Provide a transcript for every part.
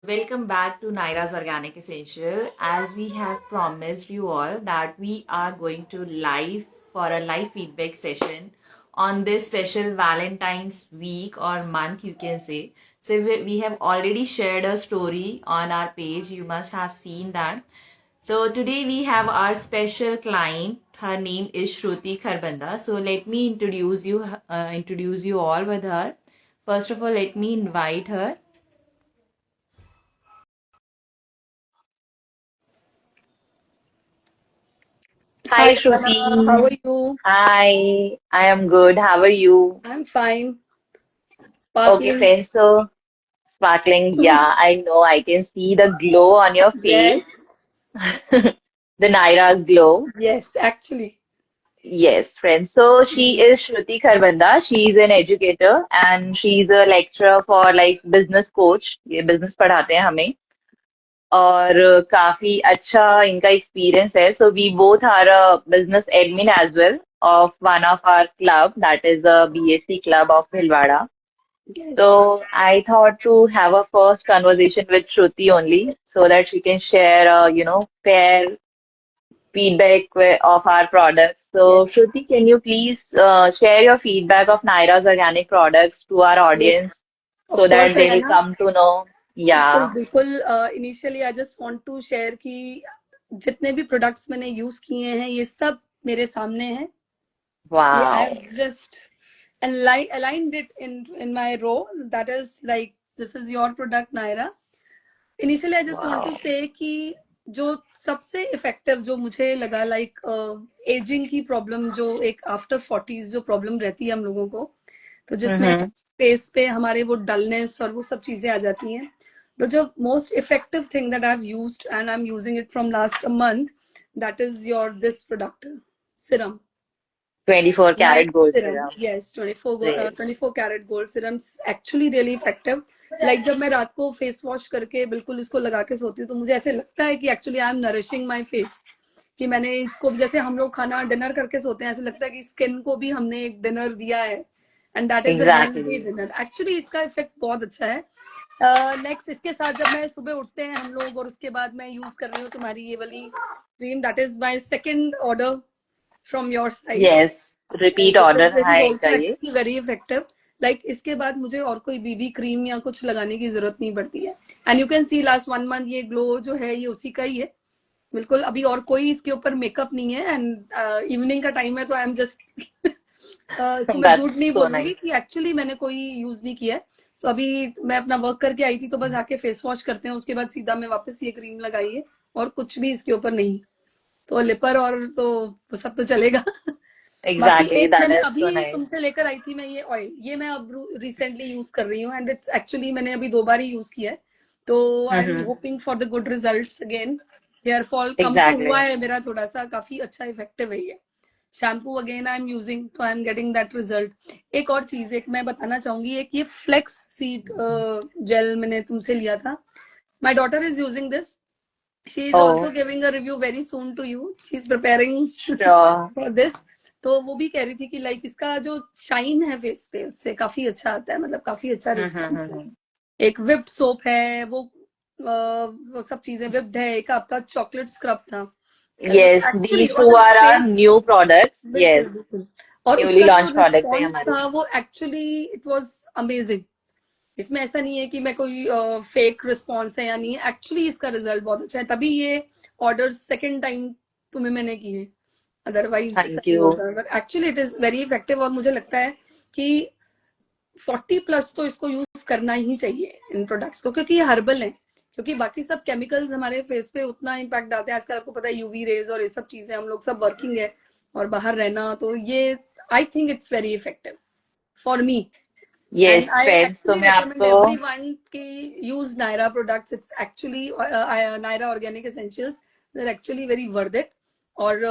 Welcome back to Naira's Organic Essential. As we have promised you all that we are going to live for a live feedback session on this special Valentine's week or month, you can say. So we have already shared a story on our page. You must have seen that. So today we have our special client. Her name is Shruti Kharbanda. So let me introduce you all with her. First of all, let me invite her. Hi, Hi, Shruti. Anna. How are you? Hi, I am good. How are you? I'm fine. Okay, Sparkling. friends. So, sparkling. Yeah, I know. I can see the glow on your Yes. face. The Naira's glow. Yes, actually. Yes, friends. So, she is Shruti Kharbanda. She's an educator and she's a lecturer for like business coach. ये business पढ़ाते हैं हमें और काफी अच्छा इनका experience है. So, we both are a business admin as well of one of our club, that is a BSc club of Bhilwara. Yes. So I thought to have a first conversation with Shruti only so that she can share, fair feedback of our products. Yes. So Shruti, can you please share your feedback of Naira's organic products to our Yes. audience Of so that course, they will Anna. come to know? बिल्कुल Yeah. बिल्कुल initially I just want to share कि जितने भी products मैंने use किए हैं ये सब मेरे सामने हैं. ये आई Wow. Have just aligned it in my row. That is like this is your product, Naira. Initially I just want to Wow. से कि जो सबसे इफेक्टिव जो मुझे लगा लाइक एजिंग की प्रॉब्लम जो एक आफ्टर 40s जो प्रॉब्लम रहती है हम लोगों को, तो जिसमें Mm-hmm. फेस पे हमारे वो डलनेस और वो सब चीजें आ जाती हैं. तो जो most effective thing that I have used and I am using it from last a month, that is your this product Siram. 24 Night karat gold serum, serum. yes, 24 Great. 24 carat gold serum actually really effective. Like जब मैं रात को face wash करके बिल्कुल इसको लगा के सोती हूँ तो मुझे ऐसे लगता है कि actually I am nourishing my face, कि मैंने इसको जैसे हम लोग खाना डिनर करके सोते हैं ऐसे लगता है कि स्किन को भी हमने एक डिनर दिया है and that is a healthy Exactly. Dinner. Actually इसका इफेक्ट बहुत अच्छा है. नेक्स्ट इसके साथ जब मैं सुबह उठते हैं हम लोग और उसके बाद मैं यूज कर रही हूँ तुम्हारी ये वाली cream, that is my second order from your side. Yes. Repeat order this है इज इनका ऑल्सो ये. Actually very effective. लाइक इसके बाद मुझे और कोई बीबी क्रीम या कुछ लगाने की जरूरत नहीं पड़ती है. And you can C last 1 month ये ग्लो जो है ये उसी का ही है. बिल्कुल अभी और कोई इसके ऊपर मेकअप नहीं है. एंड इवनिंग का टाइम है तो आई एम जस्ट इसको मैं झूठ That's नहीं so nice. बोलूंगी कि एक्चुअली मैंने कोई यूज नहीं किया है. सो अभी मैं अपना वर्क करके आई थी तो बस आके फेस वॉश करते हैं उसके बाद सीधा मैं वापस ये क्रीम लगाई है और कुछ भी इसके ऊपर नहीं. तो लिपर और तो वो सब तो चलेगा. बाकी Exactly. एक That मैंने is so अभी nice. तुमसे लेकर आई थी मैं ये ऑयल, ये मैं अब रिसेंटली यूज कर रही हूँ एंड इट्स एक्चुअली मैंने अभी 2 बार ही यूज किया है. तो I am Mm-hmm. Hoping for the good results again. Hair fall कम तो हुआ Exactली. है मेरा थोड़ा सा, काफी अच्छा इफेक्टिव है ये shampoo. Again I am using तो I am getting that result. एक और चीज एक मैं बताना चाहूंगी, एक ये फ्लेक्स सीड जेल मैंने तुमसे लिया था. My daughter is using this. She is also Oh, giving a review very soon to you. She is preparing sure. For this. तो वो भी कह रही थी कि लाइक इसका जो शाइन है फेस पे उससे काफी अच्छा आता है, मतलब काफी अच्छा रिस्पॉन्स है. Mm-hmm. एक विप्ड सोप है वो सब चीजें विप्ड है. एक आपका चॉकलेट स्क्रब था. Yes, एक्चुअली these और two जो are our face, new products. बिल्कुल Yes, बिल्कुल, और newly उसका जो launched products है रिस्पॉन्स हमारे. था वो एक्चुअली इट वाज अमेजिंग. इसमें ऐसा नहीं है कि मैं कोई फेक रिस्पॉन्स है या नहीं, एक्चुअली इसका रिजल्ट बहुत अच्छा है. तभी ये ऑर्डर सेकेंड टाइम तुम्हें मैंने किए, अदरवाइज ऐसा Thank नहीं you. होता. But actually it is very effective और मुझे लगता है कि 40+ तो इसको यूज करना ही चाहिए इन प्रोडक्ट्स को, क्योंकि ये हर्बल है. क्योंकि बाकी सब केमिकल्स हमारे फेस पे उतना इम्पैक्ट डालते हैं. आजकल आपको पता है यूवी रेज और ये सब चीजें, हम लोग सब वर्किंग है और बाहर रहना, तो ये I think it's very effective for me. Yes, And I friends. तो actually मैं recommend आपको everyone to use Naira products. It's actually Naira Organic Essentials. They're actually very worth it. और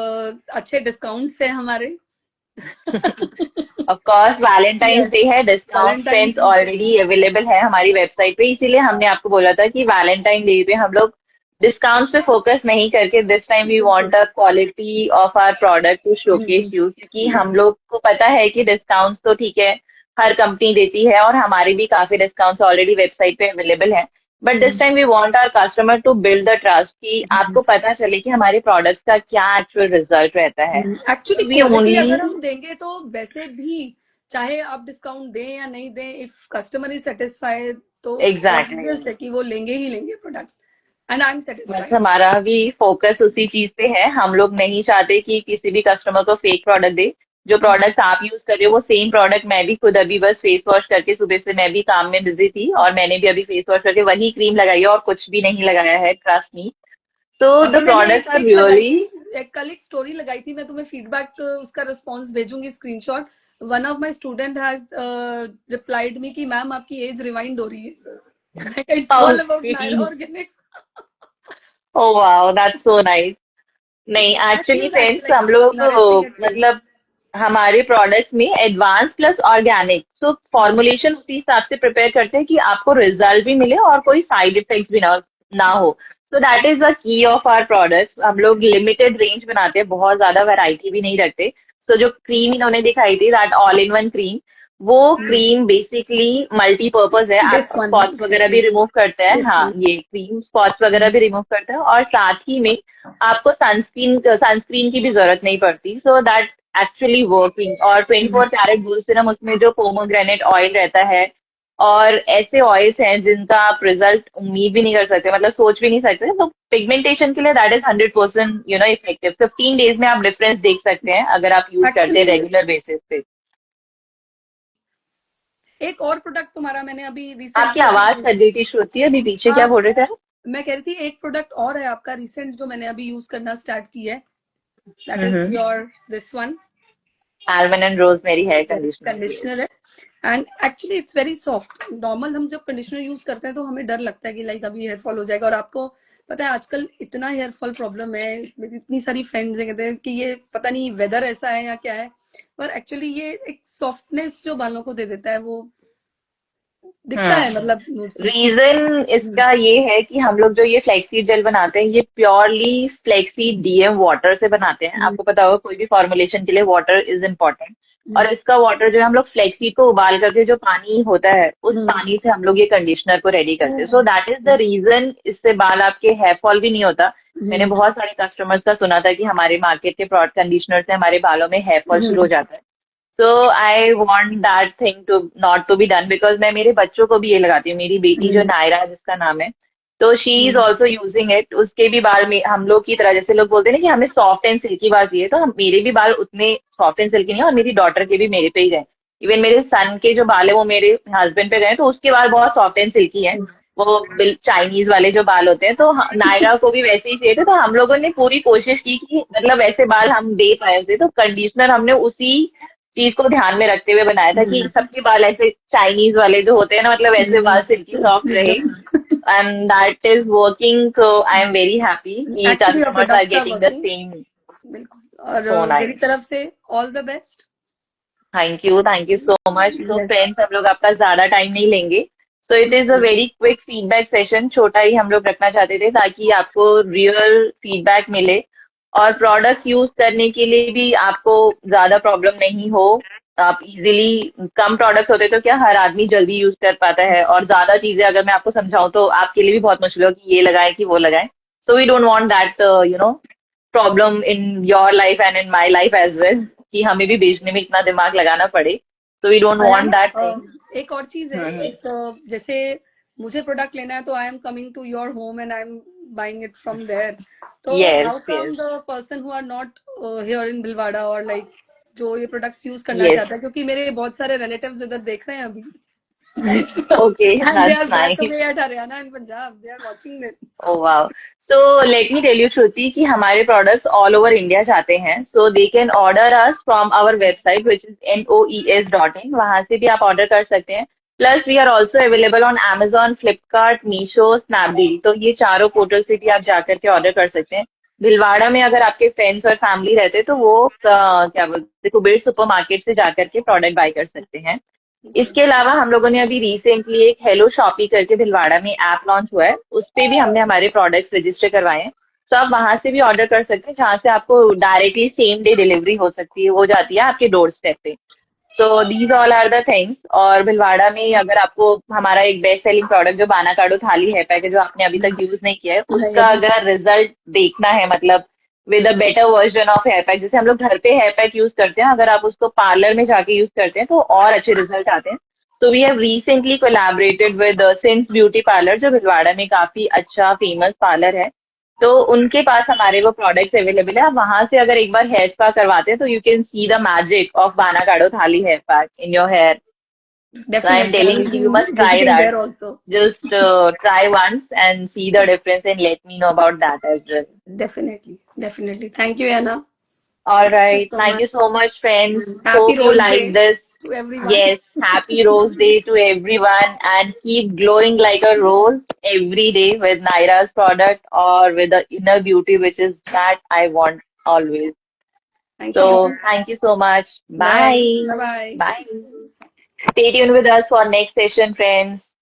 अच्छे डिस्काउंट्स है हमारे. Of course Valentine's day yes, है, discount Valentine's friends day. Already available है हमारी वेबसाइट पे, इसीलिए हमने आपको बोला था कि वैलेंटाइन डे पे हम लोग डिस्काउंट्स पे फोकस नहीं करके दिस टाइम वी बिल्कुल want a quality of our product to showcase बिल्कुल. यू, क्योंकि हम लोग को पता है कि डिस्काउंट्स तो ठीक है हर कंपनी देती है और हमारे भी काफी डिस्काउंट्स ऑलरेडी वेबसाइट पे अवेलेबल है. But this time we want our customer to build the trust कि आपको पता चले कि हमारे प्रोडक्ट्स का क्या एक्चुअल रिजल्ट रहता है. एक्चुअली वी क्वालिटी ओनली अगर हम देंगे तो वैसे भी चाहे आप डिस्काउंट दें या नहीं दें, इफ कस्टमर इज सेटिस्फाइड तो एग्जैक्टली. ऑब्वियस है कि वो लेंगे ही लेंगे प्रोडक्ट्स, एंड आई एम बस सेटिस्फाइड. हमारा भी फोकस उसी चीज पे है. हम लोग नहीं चाहते कि किसी भी कस्टमर को फेक प्रोडक्ट दे. जो प्रोडक्ट्स आप यूज कर रहे हो वो सेम प्रोडक्ट मैं भी खुद अभी बस फेस वॉश करके, सुबह से मैं भी काम में बिजी थी और मैंने भी अभी फेस वॉश करके वही क्रीम लगाई है और कुछ भी नहीं लगाया है, ट्रस्ट मी. तो अभी द मैंने एक प्रोडक्ट्स आर पिक लगाई रियली. थी, एक कल एक स्टोरी लगाई थी, मैं तुम्हें फीडबैक उसका रिस्पॉन्स भेजूंगी, screenshot. One of my student has replied me कि मैम आपकी एज रिवाइंड हो रही है. It's all about Nayra organics. Oh wow, that's so nice. नहीं, I actually feel that friends like हम लोग नरिशिंग एट फेस. मतलब हमारे प्रोडक्ट्स में एडवांस प्लस ऑर्गेनिक, तो फॉर्मुलेशन उसी हिसाब से प्रिपेयर करते हैं कि आपको रिजल्ट भी मिले और कोई साइड इफेक्ट्स भी ना हो. So that is the key of our products. हम लोग लिमिटेड रेंज बनाते हैं, बहुत ज्यादा वैरायटी भी नहीं रखते. सो जो क्रीम इन्होंने दिखाई थी, that all in one cream, वो क्रीम बेसिकली मल्टीपर्पज है. आप दिस वन, स्पॉट्स वगैरह भी रिमूव करता है. दिस हाँ, वन. ये क्रीम स्पॉट्स वगैरह भी रिमूव करता है और साथ ही में आपको सनस्क्रीन की भी जरूरत नहीं पड़ती. So that actually working. और 24 कैरेट गोल्ड सिरम, उसमें जो पोमोग्रेनेट ऑयल रहता है और ऐसे ऑयल्स हैं जिनका आप रिजल्ट उम्मीद भी नहीं कर सकते, मतलब सोच भी नहीं सकते. तो पिगमेंटेशन के लिए दैट इज 100% इफेक्टिव. 15 डेज में आप डिफरेंस देख सकते हैं अगर आप यूज करते हैं एक्चुअली रेगुलर बेसिस पे. एक और प्रोडक्ट तुम्हारा मैंने अभी आपकी रिसेंटली आवाज कट गई थी श्रुति, अभी पीछे क्या बोल रहे थे आप? मैं कह रही थी एक प्रोडक्ट और है आपका रिसेंट जो मैंने अभी यूज करना स्टार्ट किया है, that is your this one. Almond and rosemary hair conditioner. Conditioner है, and actually it's very soft. Normal हम जब कंडीशनर यूज करते हैं तो हमें डर लगता है कि लाइक अभी हेयर फॉल हो जाएगा, और आपको पता है आजकल इतना हेयर फॉल प्रॉब्लम है. मेरी इतनी सारी फ्रेंड्स हैं कहते हैं कि ये पता नहीं वेदर ऐसा है या क्या है, पर एक्चुअली ये एक सॉफ्टनेस जो बालों को दे देता है वो दिखता है, मतलब नोट से. रीजन इसका ये है कि हम लोग जो ये फ्लेक्सीड जेल बनाते हैं, ये प्योरली फ्लेक्सीड डीएम वाटर से बनाते हैं. आपको पता होगा कोई भी फॉर्मुलेशन के लिए वाटर इज इम्पोर्टेंट. और इसका वाटर जो है हम लोग फ्लेक्सीड को उबाल करके जो पानी होता है उस पानी से हम लोग ये कंडीशनर को रेडी करते हैं. So that is the reason. इससे बाल आपके हेयर फॉल भी नहीं होता. मैंने बहुत सारे कस्टमर्स का सुना था कि हमारे मार्केट के प्रोडक्ट कंडीशनर से हमारे बालों में हेयर फॉल शुरू हो जाता है. So I want that thing to not to be done, because मैं मेरे बच्चों को भी ये लगाती हूँ. मेरी बेटी जो नायरा है जिसका नाम है, तो she is also using it. उसके भी बाल में हम लोग की तरह, जैसे लोग बोलते हैं ना कि हमें सॉफ्ट एंड सिल्की बाल चाहिए, तो मेरे भी बाल उतने सॉफ्ट एंड सिल्की नहीं है और मेरी डॉटर के भी मेरे पे ही गए. इवन मेरे सन के जो बाल है वो मेरे हस्बैंड पे गए, तो उसके बाल बहुत सॉफ्ट एंड सिल्की है. वो चाइनीज वाले जो बाल होते हैं, तो नायरा को भी वैसे ही चाहिए थे. तो हम लोगों ने पूरी कोशिश की कि मतलब वैसे बाल हम दे पाए उसे. तो कंडीशनर हमने उसी चीज को ध्यान में रखते हुए बनाया था कि सबके बाल ऐसे चाइनीज वाले जो होते हैं ना, मतलब ऐसे बाल सिल्की सॉफ्ट रहे. And that is working. So I am very happy कि Actually, your customers are products are getting the working. Same. बिल्कुल. और सो मेरी नाइस. तरफ से all the best. Thank you so much. तो Yes. फ्रेंड्स, हम लोग आपका ज्यादा टाइम नहीं लेंगे. So it is a very quick feedback session. छोटा ही हम लोग रखना चाहते थे ताकि आपको रियल फीडबैक मिले और प्रोडक्ट्स यूज करने के लिए भी आपको ज्यादा प्रॉब्लम नहीं हो. आप इजीली, कम प्रोडक्ट्स होते तो क्या हर आदमी जल्दी यूज कर पाता है, और ज्यादा चीजें अगर मैं आपको समझाऊं तो आपके लिए भी बहुत मुश्किल हो कि ये लगाए कि वो लगाए. So we don't want that problem in your life and in my life as well, कि हमें भी बेचने में इतना दिमाग लगाना पड़े. So we don't want that thing. एक और चीज है, एक जैसे मुझे प्रोडक्ट लेना है तो I am coming to your home and I am buying it from there. तो Yes, how come yes. The person who are not here in Bhilwara और लाइक जो ये प्रोडक्ट्स यूज करना Yes. चाहता है, क्योंकि मेरे बहुत सारे रिलेटिव्स इधर देख रहे हैं अभी, Okay, and they are that's back nice. away at Haryana and Punjab. They are watching this. Oh wow. So let me tell you, Shruti, कि हमारे products all over India जाते हैं. So they can order us from our website, which is noes.in. वहां से भी आप order कर सकते हैं. Plus we are also available on Amazon, Flipkart, Meesho, Snapdeal. तो ये चारों पोर्टल से भी आप जाकर के ऑर्डर कर सकते हैं. भिलवाड़ा में अगर आपके फ्रेंड्स और फैमिली रहते हैं तो वो क्या बोलते हैं, कुबेर सुपर मार्केट से जाकर के प्रोडक्ट बाय कर सकते हैं. इसके अलावा हम लोगों ने अभी रिसेंटली एक हेलो शॉपी करके भिलवाड़ा में ऐप लॉन्च हुआ है, उस पे भी हमने हमारे प्रोडक्ट्स रजिस्टर करवाए हैं. तो आप वहां से भी ऑर्डर कर सकते हैं, जहाँ से आपको डायरेक्टली सेम डे डिलीवरी हो सकती है, हो जाती है आपके डोर स्टेप पे. So these all are the things. और भिलवाड़ा में अगर आपको हमारा एक बेस्ट सेलिंग प्रोडक्ट जो बाना काडो थाली हेयर पैक है जो आपने अभी तक यूज नहीं किया है नहीं, उसका अभी अगर रिजल्ट देखना है मतलब with a better version of hair pack, जैसे हम लोग घर पे हेयर पैक यूज करते हैं, अगर आप उसको पार्लर में जाके यूज करते हैं तो और अच्छे रिजल्ट आते हैं. So we have recently collaborated with since beauty parlour जो भिलवाड़ा में काफी अच्छा फेमस पार्लर है. तो उनके पास हमारे वो प्रोडक्ट्स अवेलेबल है. आप वहां से अगर एक बार हेयर स्पा करवाते हैं तो you can see the magic of बाना काडो थाली hair pack in your hair. So I'm definitely I telling will you, be you must try visiting that. there also. Just try once and see the difference and let me know about that as well. Definitely. Thank you, Anna. All Thank you right. so Thank much. you so much, friends. Happy Hope you Rose like Day this. to everyone. Yes, happy Rose Day to everyone and keep glowing like a rose every day with Naira's product or with the inner beauty, which is that I want always. Thank So, you. thank you so much. Bye. Bye. Bye-bye. Bye. Stay tuned with us for next session, friends.